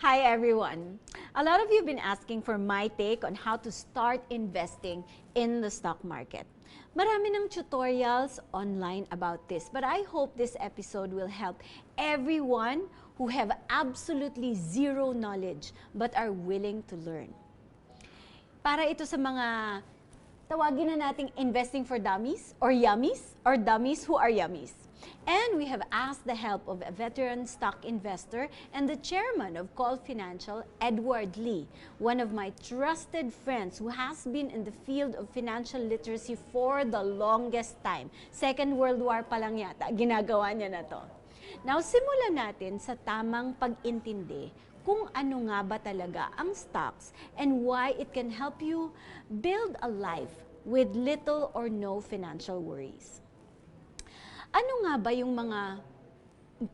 Hi everyone! A lot of you have been asking for my take on how to start investing in the stock market. Marami ng tutorials online about this, but I hope this episode will help everyone who have absolutely zero knowledge but are willing to learn. Para ito sa mga tawagin na nating investing for dummies or yummies or dummies who are yummies. And we have asked the help of a veteran stock investor and the chairman of Call Financial, Edward Lee, one of my trusted friends who has been in the field of financial literacy for the longest time. Second World War pa lang yata, ginagawa niya na to. Now, simulan natin sa tamang pag-intindi kung ano nga ba talaga ang stocks and why it can help you build a life with little or no financial worries. Ano nga ba yung mga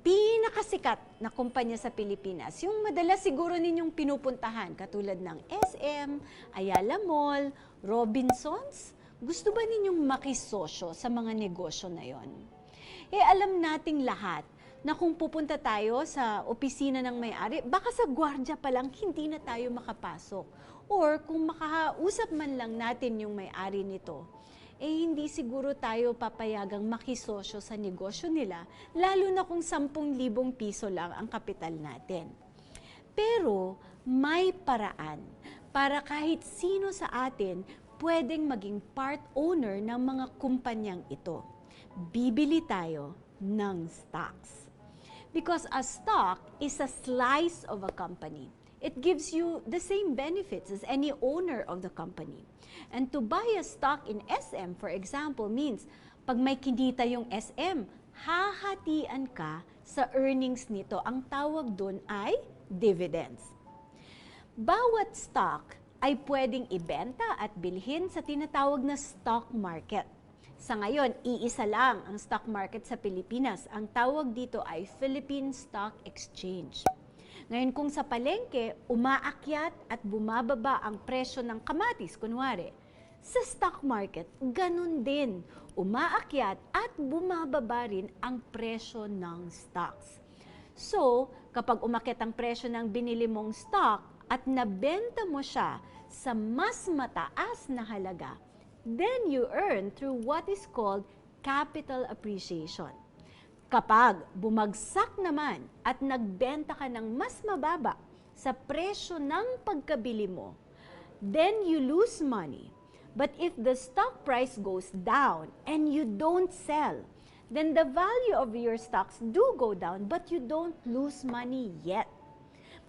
pinakasikat na kumpanya sa Pilipinas? Yung madalas siguro ninyong pinupuntahan, katulad ng SM, Ayala Mall, Robinsons. Gusto ba ninyong makisosyo sa mga negosyo na yon? Alam nating lahat na kung pupunta tayo sa opisina ng may-ari, baka sa gwardya pa lang hindi na tayo makapasok. Or kung makausap man lang natin yung may-ari nito, hindi siguro tayo papayagang makisosyo sa negosyo nila, lalo na kung 10,000 piso lang ang kapital natin. Pero may paraan para kahit sino sa atin pwedeng maging part owner ng mga kumpanyang ito. Bibili tayo ng stocks. Because a stock is a slice of a company. It gives you the same benefits as any owner of the company. And to buy a stock in SM, for example, means pag may kinita yung SM, hahatian ka sa earnings nito. Ang tawag doon ay dividends. Bawat stock ay pwedeng ibenta at bilhin sa tinatawag na stock market. Sa ngayon, iisa lang ang stock market sa Pilipinas. Ang tawag dito ay Philippine Stock Exchange. Ngayon kung sa palengke, umaakyat at bumababa ang presyo ng kamatis, kunwari, sa stock market, ganun din. Umaakyat at bumababa rin ang presyo ng stocks. So, kapag umakyat ang presyo ng binili mong stock at nabenta mo siya sa mas mataas na halaga, then you earn through what is called capital appreciation. Kapag bumagsak naman at nagbenta ka ng mas mababa sa presyo ng pagkabili mo, then you lose money. But if the stock price goes down and you don't sell, then the value of your stocks do go down but you don't lose money yet.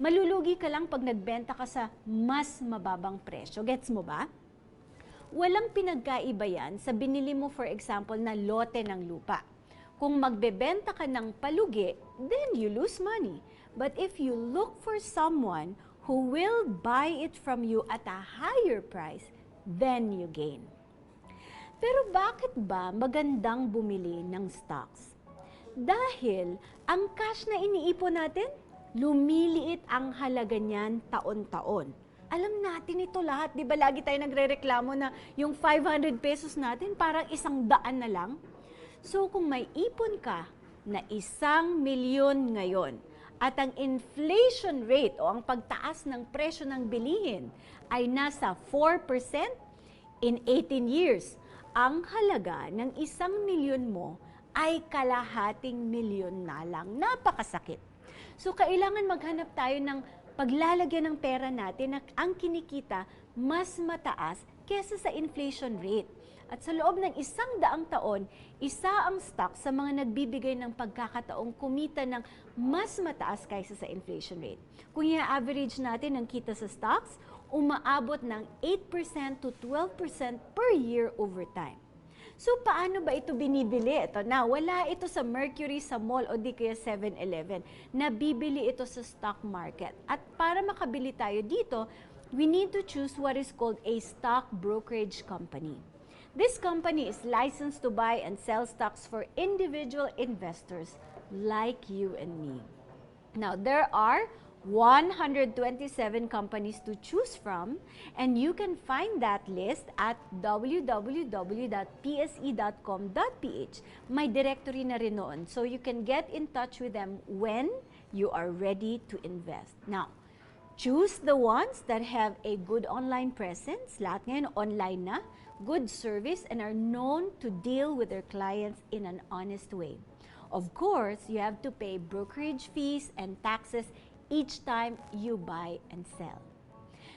Malulugi ka lang pag nagbenta ka sa mas mababang presyo. Gets mo ba? Walang pinagkaiba yan sa binili mo, for example, na lote ng lupa. Kung magbebenta ka ng palugi, then you lose money. But if you look for someone who will buy it from you at a higher price, then you gain. Pero bakit ba magandang bumili ng stocks? Dahil ang cash na iniipon natin, lumiliit ang halaga niyan taon-taon. Alam natin ito lahat, di ba lagi tayo nagrereklamo na yung 500 pesos natin parang 100 na lang? So kung may ipon ka na 1,000,000 ngayon at ang inflation rate o ang pagtaas ng presyo ng bilihin ay nasa 4% in 18 years, ang halaga ng 1,000,000 mo ay kalahating milyon na lang. Napakasakit. So kailangan maghanap tayo ng paglalagyan ng pera natin na ang kinikita mas mataas kesa sa inflation rate. At sa loob ng 100 taon, isa ang stock sa mga nagbibigay ng pagkakataong kumita ng mas mataas kaysa sa inflation rate. Kung i-average natin ang kita sa stocks, umaabot ng 8% to 12% per year over time. So paano ba ito binibili? Ito na, wala ito sa Mercury, sa mall o di kaya 7-Eleven. Nabibili ito sa stock market. At para makabili tayo dito, we need to choose what is called a stock brokerage company. This company is licensed to buy and sell stocks for individual investors like you and me. Now, there are 127 companies to choose from, and you can find that list at www.pse.com.ph. May directory na rin noon, so you can get in touch with them when you are ready to invest. Now, Choose the ones that have a good online presence, lahat ngayon online na, good service, and are known to deal with their clients in an honest way. Of course, you have to pay brokerage fees and taxes each time you buy and sell.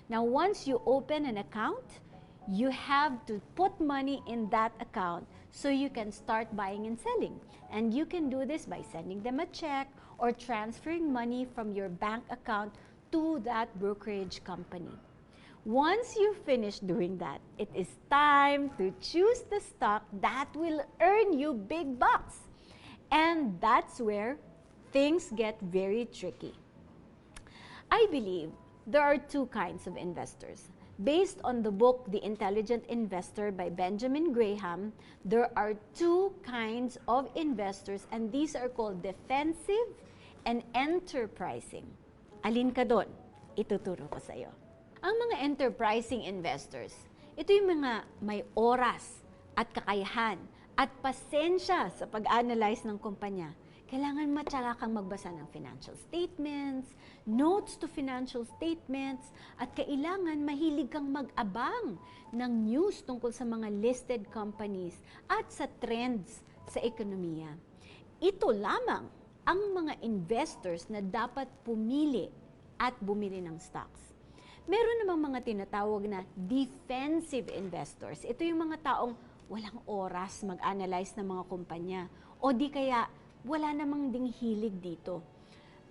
Now, once you open an account, you have to put money in that account so you can start buying and selling. And you can do this by sending them a check or transferring money from your bank account to that brokerage company. Once you finish doing that, it is time to choose the stock that will earn you big bucks. And that's where things get very tricky. I believe there are two kinds of investors. Based on the book, The Intelligent Investor by Benjamin Graham, there are two kinds of investors, and these are called defensive and enterprising. Alin ka doon? Ituturo ko sa iyo. Ang mga enterprising investors, ito yung mga may oras at kakayahan at pasensya sa pag-analyze ng kumpanya. Kailangan matyaga kang magbasa ng financial statements, notes to financial statements, at kailangan mahilig kang mag-abang ng news tungkol sa mga listed companies at sa trends sa ekonomiya. Ito lamang ang mga investors na dapat pumili at bumili ng stocks. Meron namang mga tinatawag na defensive investors. Ito yung mga taong walang oras mag-analyze ng mga kumpanya o di kaya wala namang ding hilig dito.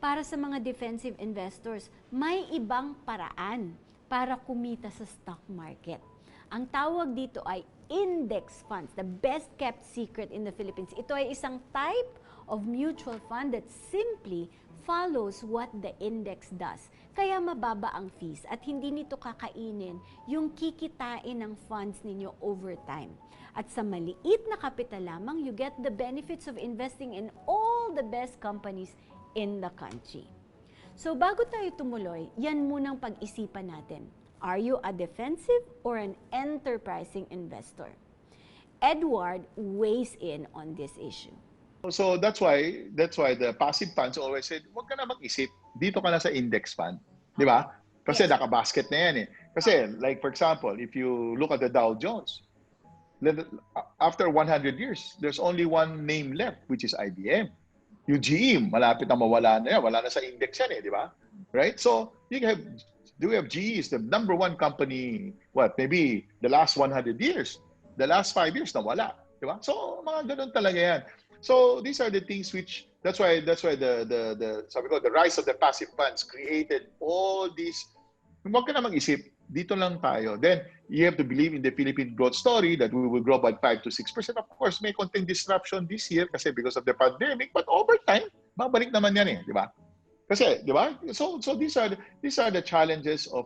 Para sa mga defensive investors, may ibang paraan para kumita sa stock market. Ang tawag dito ay index funds, the best kept secret in the Philippines. Ito ay isang type of mutual fund that simply follows what the index does. Kaya mababa ang fees at hindi nito kakainin yung kikitain ng funds ninyo over time. At sa maliit na kapital lamang, you get the benefits of investing in all the best companies in the country. So bago tayo tumuloy, yan munang pag-isipan natin. Are you a defensive or an enterprising investor? Edward weighs in on this issue. So that's why the passive funds always said, huwag ka na mag-isip, dito ka na sa index fund. Di ba? Kasi Yes. nakabasket na yan eh. Kasi like for example, if you look at the Dow Jones, after 100 years, there's only one name left, which is IBM. Yung GE, malapit na mawala na yan. Wala na sa index yan eh, di ba? Right? So, we have GE is the number one company, maybe the last 100 years. The last 5 years, nawala. Di ba? So, mga ganun talaga yan. So, these are the things which, that's why the sabi ko, the rise of the passive funds created all these, huwag ka na mag-isip, dito lang tayo. Then, you have to believe in the Philippine growth story that we will grow by 5 to 6%. Of course, may konting disruption this year kasi because of the pandemic, but over time, babalik naman yan eh, di ba? Kasi, di ba? So these are the challenges of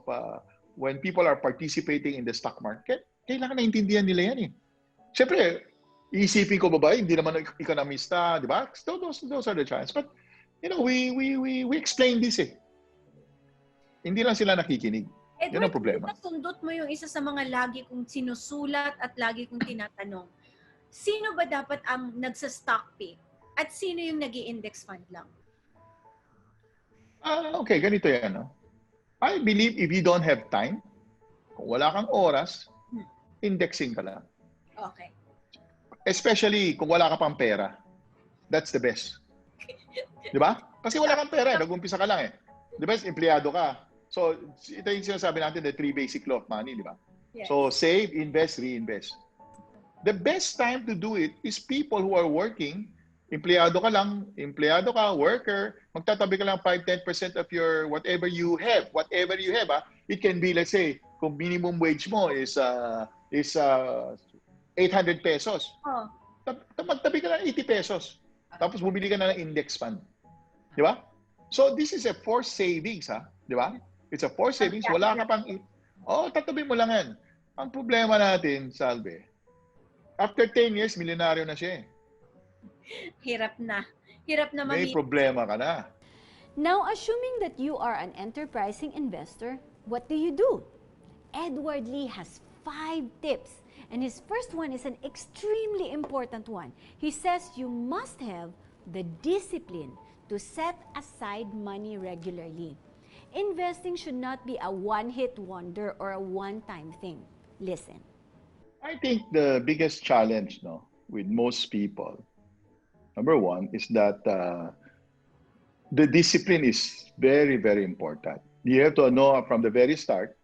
when people are participating in the stock market. Kailangan naintindihan nila yan eh. Siyempre, iisipin ko ba, hindi naman economista, di ba? So those are the challenges. But, you know, we explain this eh. Hindi lang sila nakikinig. Edward, yun ang problema. Natundot mo yung isa sa mga lagi kong sinusulat at lagi kong tinatanong. Sino ba dapat ang nagsa-stock pick? At sino yung nag-i-index fund lang? Okay, ganito yan. No? I believe if you don't have time, kung wala kang oras, indexing ka lang. Okay. Especially kung wala ka pang pera. That's the best. Di ba? Kasi wala kang pera, nag-umpisa ka lang eh. Di ba? Empleyado ka. So, ito yung sinasabi natin, the 3 basic law of money, di ba? Yes. So, save, invest, reinvest. The best time to do it is people who are working. Empleyado ka, worker, magtatabi ka lang 5-10% of your whatever you have. It can be, let's say, kung minimum wage mo is 800 pesos. Oh. Magtabi ka lang 80 pesos. Tapos bumili ka na ng index fund. Di ba? So, this is a forced savings, ha? Di ba? It's a forced savings. Wala ka pang... tatabi mo lang yan. Ang problema natin, Salve, after 10 years, milyonaryo na siya eh. Hirap na. Hirap na May problema ka na. Now, assuming that you are an enterprising investor, what do you do? Edward Lee has 5 tips. And his first one is an extremely important one. He says you must have the discipline to set aside money regularly. Investing should not be a one-hit wonder or a one-time thing. Listen. I think the biggest challenge, no, with most people, number one, is that the discipline is very, very important. You have to know from the very start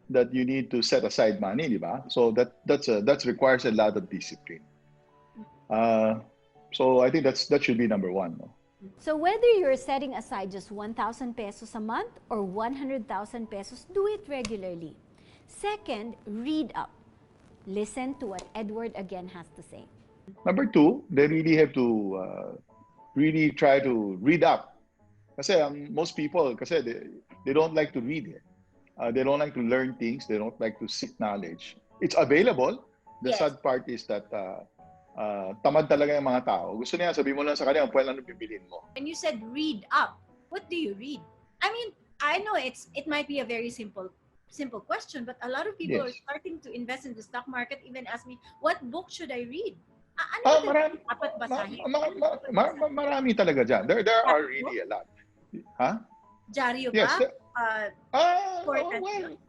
that you need to set aside money, di ba? So that requires a lot of discipline. So I think that should be number one. No? So whether you're setting aside just 1,000 pesos a month or 100,000 pesos, do it regularly. Second, read up. Listen to what Edward again has to say. Number two, they really have to really try to read up. Kasi most people, kasi they don't like to read. They don't like to learn things. They don't like to seek knowledge. It's available. The Yes. sad part is that tamad talaga yung mga tao. Gusto niya, sabihin mo lang sa kanya, ano bibilin mo. And you said read up. What do you read? I mean, I know it might be a very simple question, but a lot of people Yes. are starting to invest in the stock market, even ask me, what book should I read? Marami, dapat basahin? marami talaga dyan. There are really a lot. Huh? Dyaryo ba? Yes. Important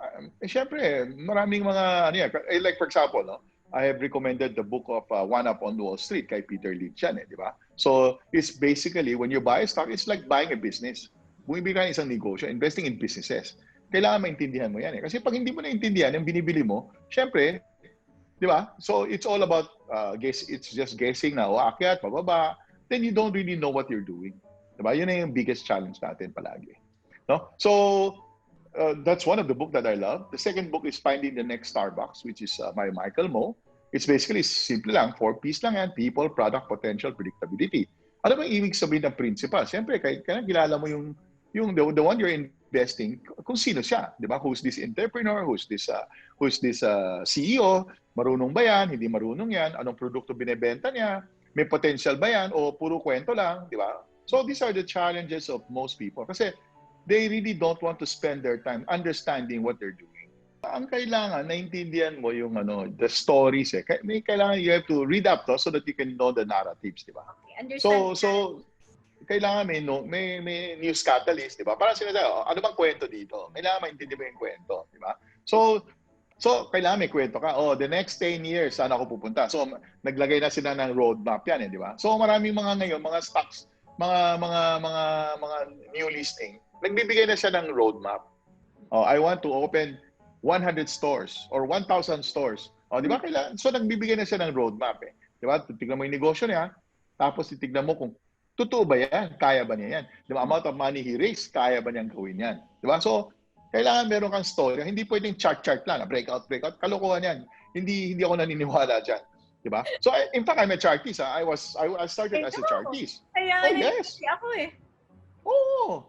Siyempre, maraming mga, like for example, no? I have recommended the book of One Up on Wall Street kay Peter Lynch yan, di ba? So, it's basically, when you buy a stock, it's like buying a business. Bumibili ka ng isang negosyo, investing in businesses. Kailangan maintindihan mo yan eh. Kasi pag hindi mo naintindihan yung binibili mo, siyempre, di ba? So, it's all about, it's just guessing na, aakyat, pababa, then you don't really know what you're doing. Di ba? Yun na yung biggest challenge natin palagi. No? So, that's one of the book that I love. The second book is Finding the Next Starbucks, which is by Michael Moe. It's basically simple lang, 4 P's lang yan, people, product, potential, predictability. Ano bang ibig sabihin ng principal? Siyempre, kaya kilala mo yung the one you're investing, kung sino siya, di ba? Who's this entrepreneur? Who's this CEO? Marunong ba yan? Hindi marunong yan? Anong produkto binebenta niya? May potential ba yan? O puro kwento lang, di ba? So these are the challenges of most people. Kasi they really don't want to spend their time understanding what they're doing. Ang kailangan, naintindihan mo yung the stories eh. May kailangan you have to read up to so that you can know the narratives, di ba? Okay, understand. So kailangan may news catalyst, di ba? Parang sinasabi, ano bang kwento dito? Kailangan maintindihan mo yung kwento, di ba? So kailangan may kwento ka. The next 10 years, saan ako pupunta? So, naglagay na sila ng roadmap yan, di ba? So, maraming mga ngayon, mga stocks, mga new listing, nagbibigay na siya ng roadmap. I want to open 100 stores or 1,000 stores. Di ba? So, nagbibigay na siya ng roadmap eh. Di ba? Tignan mo yung negosyo niya, tapos titignan mo kung totoo ba yan? Kaya ba niya yan? Di ba? Amount of money he raised, kaya ba niyang gawin yan? Di ba? So, kailangan meron kang story. Hindi pwedeng chart lang. Breakout. Kalokohan yan. Hindi ako naniniwala dyan. Di ba? So, in fact, I'm a chartist. I started as a chartist. Kaya yes. Ako eh. Oo.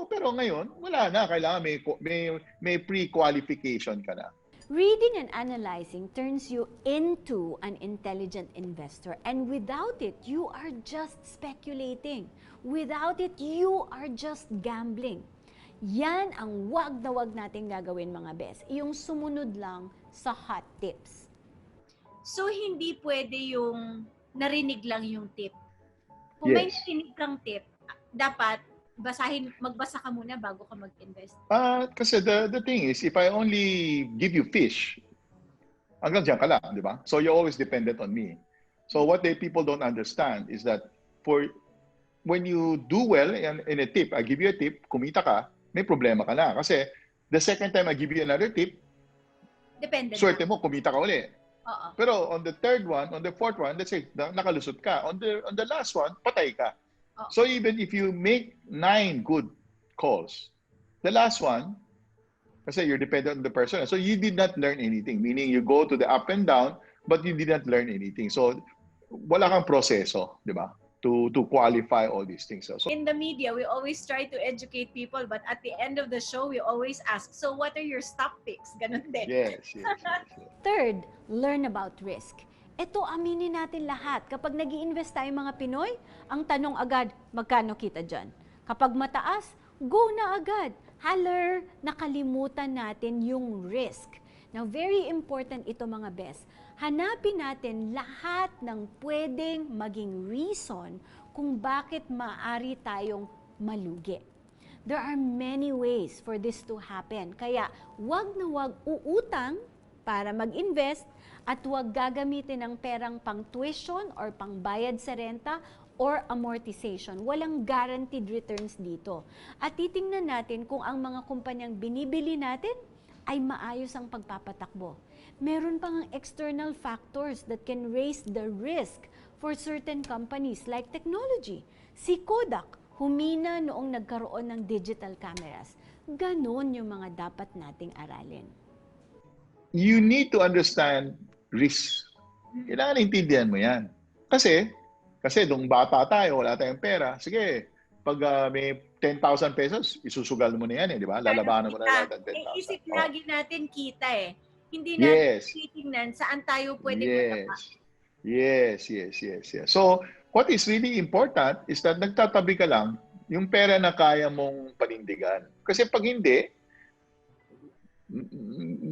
Pero ngayon, wala na. Kailangan may pre-qualification ka na. Reading and analyzing turns you into an intelligent investor. And without it, you are just speculating. Without it, you are just gambling. Yan ang wag na wag nating gagawin mga bes. Yung sumunod lang sa hot tips. So, hindi pwede yung narinig lang yung tip. Kung may Yes. narinig kang tip, dapat magbasa ka muna bago ka mag-invest. Kasi the thing is, if I only give you fish, hanggang dyan ka lang, di ba? So you're always dependent on me. So what people don't understand is that when you do well in a tip, I give you a tip, kumita ka, may problema ka na. Kasi the second time I give you another tip, Depende swerte mo, kumita ka uli. Oo. Pero on the third one, on the fourth one, let's say, nakalusot ka. On the last one, patay ka. Oh. So even if you make 9 good calls, the last one, kasi you're dependent on the person, so you did not learn anything. Meaning you go to the up and down, but you did not learn anything. So wala kang proseso, di ba? To qualify all these things. So In the media, we always try to educate people, but at the end of the show, we always ask, so what are your stock picks? Ganun din. yes. Third, learn about risk. Ito, aminin natin lahat. Kapag nag-i-invest tayo mga Pinoy, ang tanong agad, magkano kita dyan? Kapag mataas, go na agad. Haler, nakalimutan natin yung risk. Now, very important ito mga best. Hanapin natin lahat ng pwedeng maging reason kung bakit maaari tayong malugi. There are many ways for this to happen. Kaya wag na wag uutang para mag-invest at wag gagamitin ng perang pang tuition or pang bayad sa renta or amortization. Walang guaranteed returns dito. At titingnan natin kung ang mga kumpanyang binibili natin ay maayos ang pagpapatakbo. Meron pang external factors that can raise the risk for certain companies like technology. Si Kodak, humina noong nagkaroon ng digital cameras. Ganon yung mga dapat nating aralin. You need to understand risk. Kailangan intindihan mo yan. Kasi nung bata tayo, wala tayong pera, sige, pag may 10,000 pesos, isusugal mo na yan, di ba? Lalabanan mo na lahat ng 10,000. Isip lagi natin kita Hindi natin titingnan saan tayo pwede matapa. Yes. So, what is really important is that nagtatabi ka lang yung pera na kaya mong panindigan. Kasi pag hindi,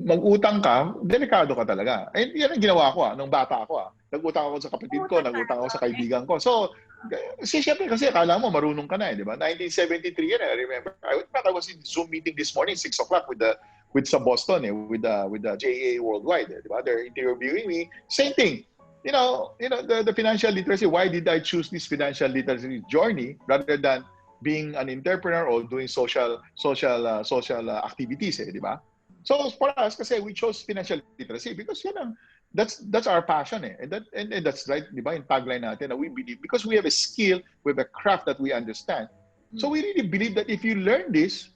mag-utang ka, delikado ka talaga. Yan ang ginawa ko nung bata ako. Nag-utang ako sa kapatid ko, nag-utang ako sa kaibigan ko. So, siyempre kasi akala mo marunong ka na di ba? 1973 yan, I remember. I was in Zoom meeting this morning, 6 o'clock with sa Boston, with the JA Worldwide, di ba? They're interviewing me. Same thing. You know, the financial literacy, why did I choose this financial literacy journey rather than being an entrepreneur or doing social activities, di ba? So for us, kasi we chose financial literacy because that's our passion, and that's right, di ba? Yung tagline natin na we believe because we have a skill, we have a craft that we understand. So we really believe that if you learn this,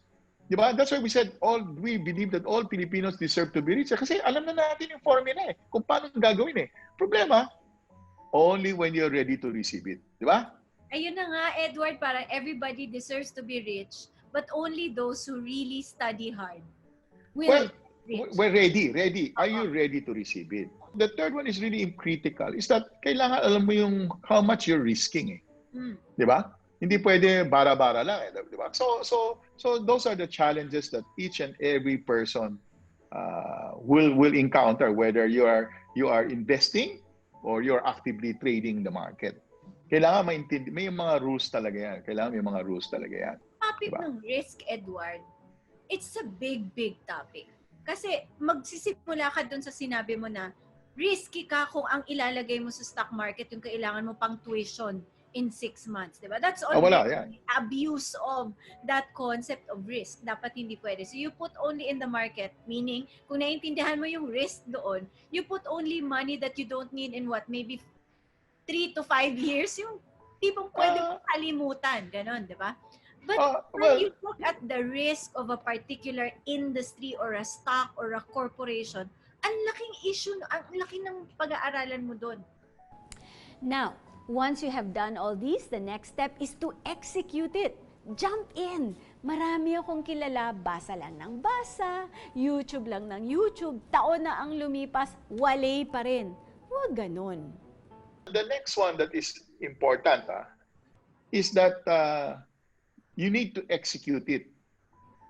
di ba? That's why we said we believe that all Filipinos deserve to be rich. Kasi alam na natin yung formula kung paano gagawin Problema, only when you're ready to receive it, di ba? Ayun na nga, Edward, parang everybody deserves to be rich, but only those who really study hard. We're ready. Are you ready to receive it? The third one is really critical. Is that kailangan alam mo yung how much you're risking Di ba? Hindi pwede bara-bara lang di ba? So those are the challenges that each and every person will encounter, whether you are investing or you're actively trading the market. Kailangan maintindihan, may mga rules talaga yan. Topic ng risk, Edward, it's a big topic. Kasi magsisimula ka dun sa sinabi mo na risky ka kung ang ilalagay mo sa stock market yung kailangan mo pang tuition in 6 months, diba? That's already abuse of that concept of risk. Dapat hindi pwede. So you put only in the market, meaning kung naiintindihan mo yung risk doon, you put only money that you don't need in maybe 3 to 5 years, yung tipong pwede mong kalimutan, ganon, diba? But when you look at the risk of a particular industry or a stock or a corporation, ang laking issue, ang laki ng pag-aaralan mo doon. Now, once you have done all this, the next step is to execute it. Jump in! Marami akong kilala, basa lang ng basa, YouTube lang ng YouTube, taon na ang lumipas, walay pa rin. Huwag ganun. The next one that is important is that you need to execute it.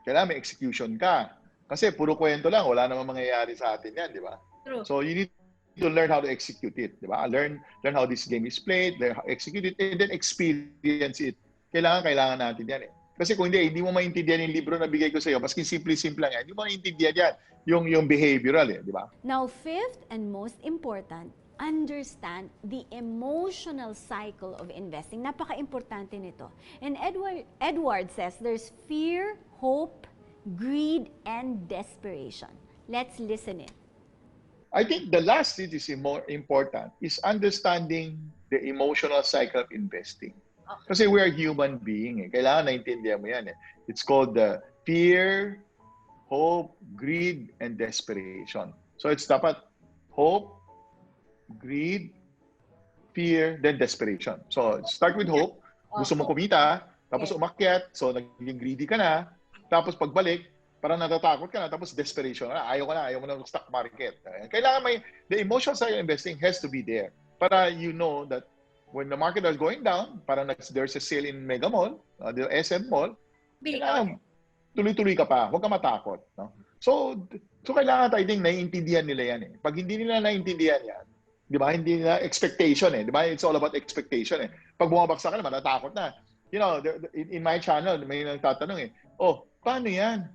Kailangan may execution ka. Kasi puro kwento lang, wala namang mangyayari sa atin yan, di ba? True. So you need to learn how to execute it, di ba? Learn how this game is played, learn how to execute it, and then experience it. Kailangan natin yan Kasi kung hindi mo maintindihan yung libro na bigay ko sa iyo, maski simple lang yan, hindi mo maintindihan yan, yung behavioral di ba? Now, fifth and most important, understand the emotional cycle of investing. Napaka-importante nito. And Edward says there's fear, hope, greed, and desperation. Let's listen in. I think the last thing is more important is understanding the emotional cycle of investing. Kasi we are human being. Kailangan naintindihan mo yan It's called the fear, hope, greed, and desperation. So it's dapat hope, greed, fear, then desperation. So, start with hope. Gusto mo kumita, tapos umakyat, so naging greedy ka na, tapos pagbalik, parang natatakot ka na, tapos desperation na, ayaw mo na ng stock market. Kailangan the emotional side of investing has to be there para you know that when the market is going down, parang there's a sale in Mega Mall, the SM Mall, tuloy-tuloy ka pa, huwag ka matakot. No? So kailangan tayo ding naiintindihan nila yan Pag hindi nila naiintindihan yan, di ba? Hindi na expectation di ba? It's all about expectation Pag bumabaksak ka na, matatakot na. You know, in my channel, may nagtatanong Oh, paano yan?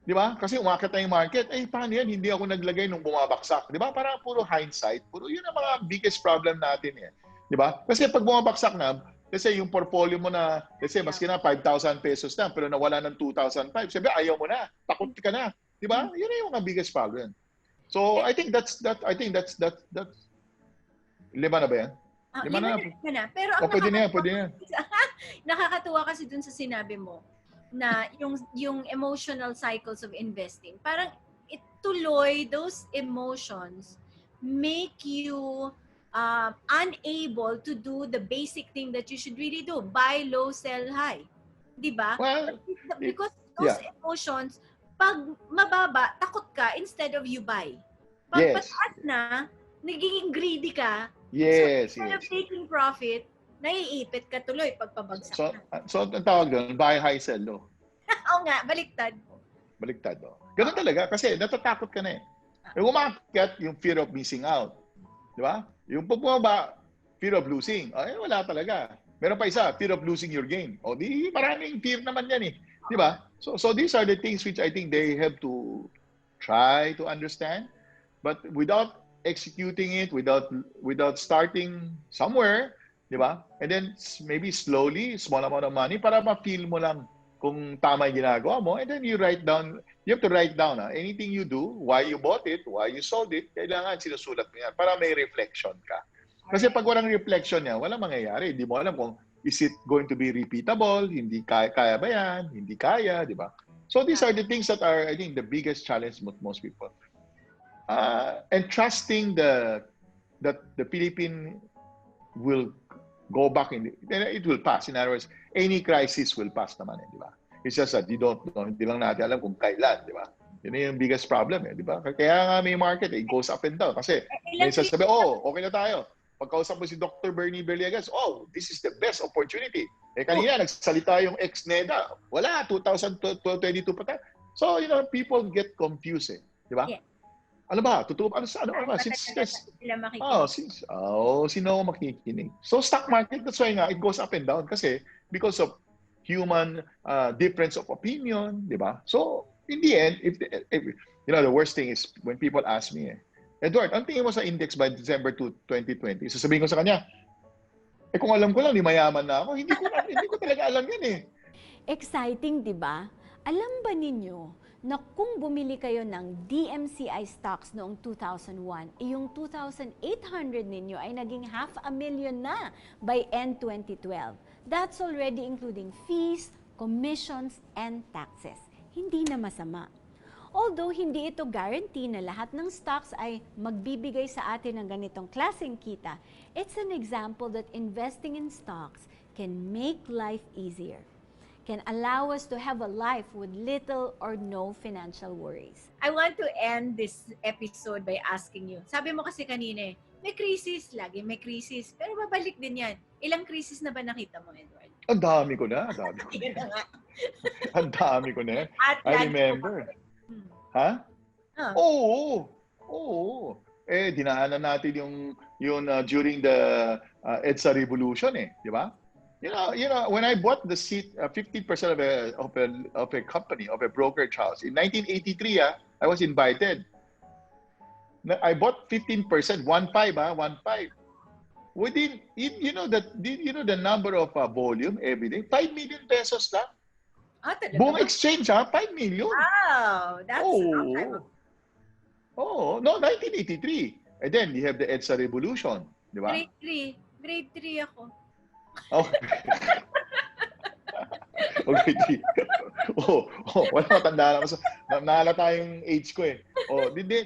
Di ba? Kasi umakit na yung market. Eh, paano yan? Hindi ako naglagay nung bumabaksak. Di ba? Parang puro hindsight. Puro yun ang mga biggest problem natin eh. Di ba? Kasi pag bumabaksak na, kasi yung portfolio mo na, kasi maski na 5,000 pesos na, pero nawala ng 2,005. Sabi, ayaw mo na. Takot ka na. Di ba? Yun na yung mga biggest problem. So, I think that's lima na ba yan? Lima na. Na. Pero ang pwede na yan. Nakakatuwa kasi dun sa sinabi mo na yung emotional cycles of investing, parang ituloy those emotions make you unable to do the basic thing that you should really do. Buy low, sell high. Diba? Well, because those emotions, pag mababa, takot ka instead of you buy. Pag pataas na, nagiging greedy ka. Yes, so, instead of taking profit, naiipit ka tuloy pag pabagsak na. So, ang tawag doon, buy high, sell low. Oo nga, baliktad. Baliktad, oh. Ganun talaga, kasi natatakot ka na eh. Yung umakyat, yung fear of missing out. Di ba? Yung pagbaba, fear of losing. Ay, wala talaga. Meron pa isa, fear of losing your game. O di, maraming fear naman yan eh. Di ba? So these are the things which I think they have to try to understand. But without executing it, without starting somewhere, di ba? And then maybe slowly, small amount of money para ma-feel mo lang kung tama yung ginagawa mo. And then you have to write down anything you do, why you bought it, why you sold it, kailangan sinusulat mo yan para may reflection ka. Kasi pag walang reflection yan, walang mangyayari. Hindi mo alam kung is it going to be repeatable, hindi kaya ba yan, hindi kaya, di ba? So these are the things that are, I think, the biggest challenge with most people. And trusting that the Philippine will go back it will pass. In other words, any crisis will pass naman, di ba? It's just that hindi lang natin alam kung kailan, di ba? Yun yung biggest problem, di ba? Kaya nga may market, it goes up and down. Kasi may sasabi, okay na tayo. Pagkausap mo si Dr. Bernie Villegas, this is the best opportunity. Kanina, nagsalita yung ex-NEDA. Wala, 2022 pa tayo. So, people get confused, di ba? Yeah. Ano ba? Totoo ba? Ano ba? Sino makikinig? So, stock market, that's why nga, it goes up and down. Kasi, because of human difference of opinion, di ba? So, in the end, if the worst thing is when people ask me, Edward, ang tingin mo sa index by December 2020? Sasabihin ko sa kanya, kung alam ko lang, mayaman na ako, hindi ko talaga alam yan eh. Exciting, di ba? Alam ba ninyo na kung bumili kayo ng DMCI stocks noong 2001, yung 2,800 ninyo ay naging 500,000 na by end 2012. That's already including fees, commissions, and taxes. Hindi na masama. Although hindi ito guarantee na lahat ng stocks ay magbibigay sa atin ng ganitong klaseng kita, it's an example that investing in stocks can make life easier, can allow us to have a life with little or no financial worries. I want to end this episode by asking you. Sabi mo kasi kanina, may crisis, lagi may crisis, pero babalik din yan. Ilang crisis na ba nakita mo, Edward? Ang dami ko na. Ang dami ko na. I remember. Ha? Oo. Dinaanan natin yung during the EDSA revolution di ba? You know, when I bought the seat 50% of a company, of a brokerage house in 1983, I was invited. I bought 15%, 15. Within the number of volume every day, 5 million pesos lang. Buong exchange, 5 million. Wow, that's a long time ago. No, 1983. And then you have the EDSA revolution, di ba? Grade 3 ako. Grade 3. Wala matanda na. Naalata yung age ko eh.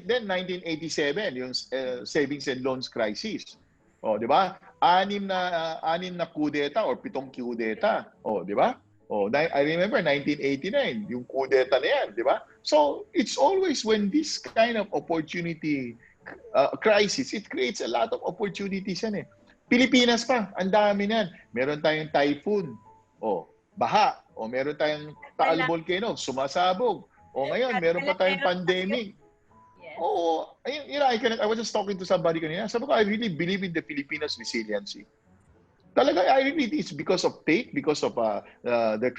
Then 1987, yung savings and loans crisis. Di ba? 6 na kudeta or 7 kudeta. Di ba? I remember 1989, yung kudeta na yan, di ba? So, it's always when this kind of opportunity crisis, it creates a lot of opportunities yan eh. Pilipinas pa, ang dami nan. Meron tayong typhoon, baha, meron tayong Taal Volcano, sumasabog. Ngayon, meron pa tayong pandemic. I was just talking to somebody kanina. Sabi ko, I really believe in the Filipinos' resiliency. Talaga, I really it's because of faith, because of the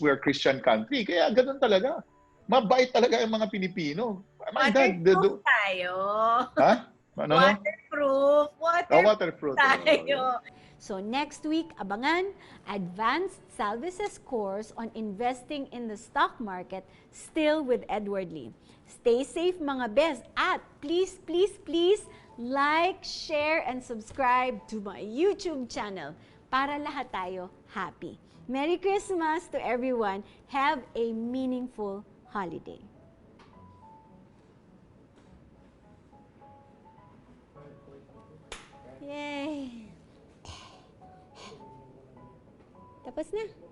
we're Christian country. Kaya ganun talaga. Mabait talaga yung mga Pilipino. My God, Waterproof tayo. ha? Ano, no? Waterproof. Waterproof Waterproof. tayo. So next week, abangan Advanced Salvices course on investing in the stock market, still with Edward Lee. Stay safe mga best, at please, please, please like, share, and subscribe to my YouTube channel para lahat tayo happy. Merry Christmas to everyone. Have a meaningful holiday. Yay! Tapos na.